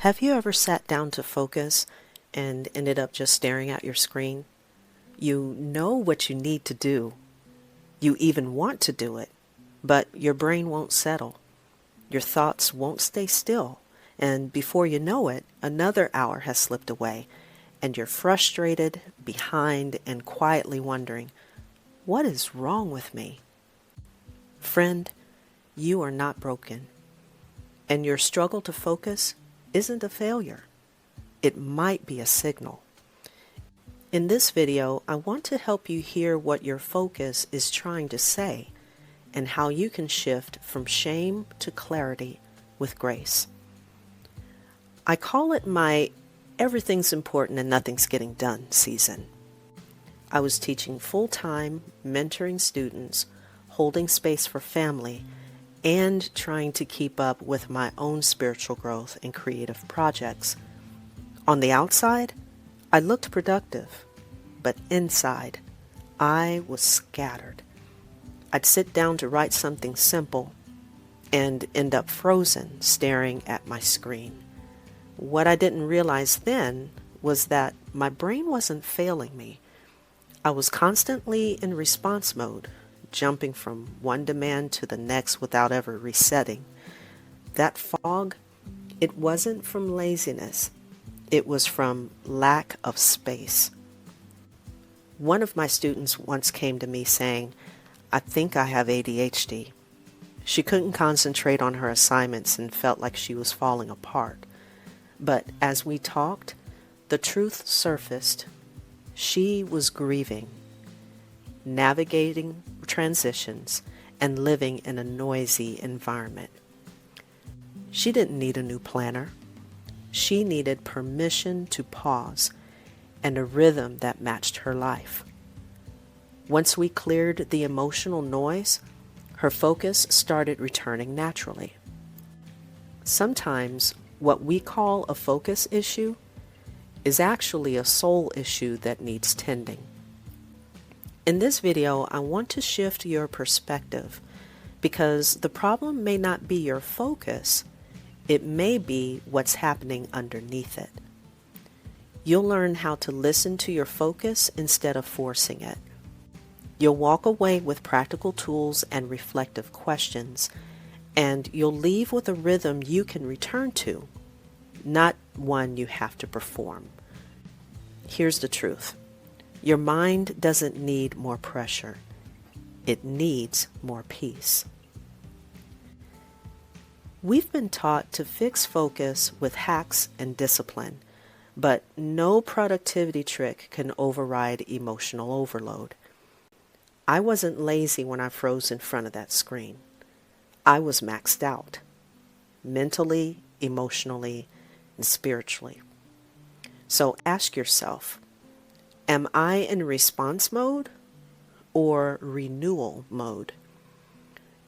Have you ever sat down to focus and ended up just staring at your screen? You know what you need to do. You even want to do it, but your brain won't settle. Your thoughts won't stay still. And before you know it, another hour has slipped away, and you're frustrated, behind, and quietly wondering, what is wrong with me? Friend, you are not broken, and your struggle to focus isn't a failure. It might be a signal. In this video, I want to help you hear what your focus is trying to say and how you can shift from shame to clarity with grace. I call it my everything's important and nothing's getting done season. I was teaching full-time, mentoring students, holding space for family, and trying to keep up with my own spiritual growth and creative projects. On the outside, I looked productive, but inside, I was scattered. I'd sit down to write something simple and end up frozen, staring at my screen. What I didn't realize then was that my brain wasn't failing me. I was constantly in response mode, jumping from one demand to the next without ever resetting. That fog, it wasn't from laziness. It was from lack of space. One of my students once came to me saying, "I think I have ADHD." She couldn't concentrate on her assignments and felt like she was falling apart. But as we talked, the truth surfaced. She was grieving, navigating transitions, and living in a noisy environment. She didn't need a new planner. She needed permission to pause and a rhythm that matched her life. Once we cleared the emotional noise, her focus started returning naturally. Sometimes what we call a focus issue is actually a soul issue that needs tending. In this video, I want to shift your perspective because the problem may not be your focus, it may be what's happening underneath it. You'll learn how to listen to your focus instead of forcing it. You'll walk away with practical tools and reflective questions, and you'll leave with a rhythm you can return to, not one you have to perform. Here's the truth. Your mind doesn't need more pressure. It needs more peace. We've been taught to fix focus with hacks and discipline, but no productivity trick can override emotional overload. I wasn't lazy when I froze in front of that screen. I was maxed out, mentally, emotionally, and spiritually. So ask yourself, am I in response mode or renewal mode?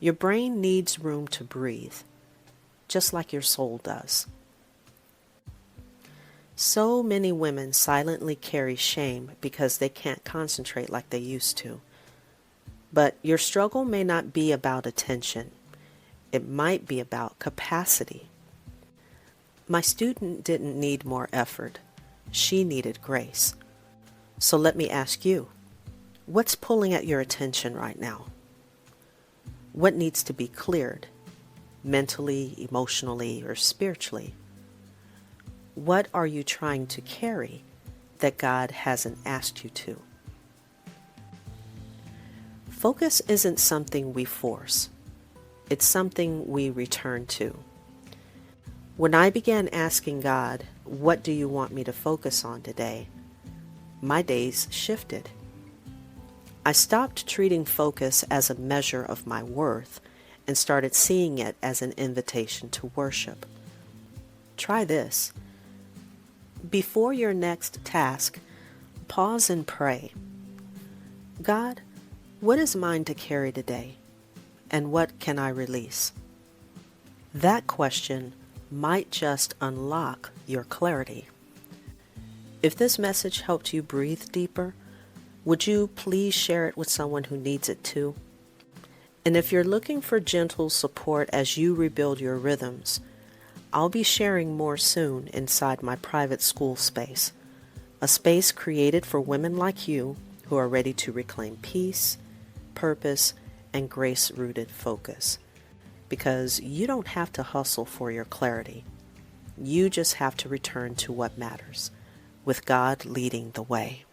Your brain needs room to breathe, just like your soul does. So many women silently carry shame because they can't concentrate like they used to. But your struggle may not be about attention. It might be about capacity. My student didn't need more effort. She needed grace. So let me ask you, what's pulling at your attention right now? What needs to be cleared, mentally, emotionally, or spiritually? What are you trying to carry that God hasn't asked you to? Focus isn't something we force. It's something we return to. When I began asking God, what do you want me to focus on today? My days shifted. I stopped treating focus as a measure of my worth and started seeing it as an invitation to worship. Try this. Before your next task, pause and pray. God, what is mine to carry today? And what can I release? That question might just unlock your clarity. If this message helped you breathe deeper, would you please share it with someone who needs it too? And if you're looking for gentle support as you rebuild your rhythms, I'll be sharing more soon inside my private school space, a space created for women like you who are ready to reclaim peace, purpose, and grace-rooted focus. Because you don't have to hustle for your clarity. You just have to return to what matters, with God leading the way.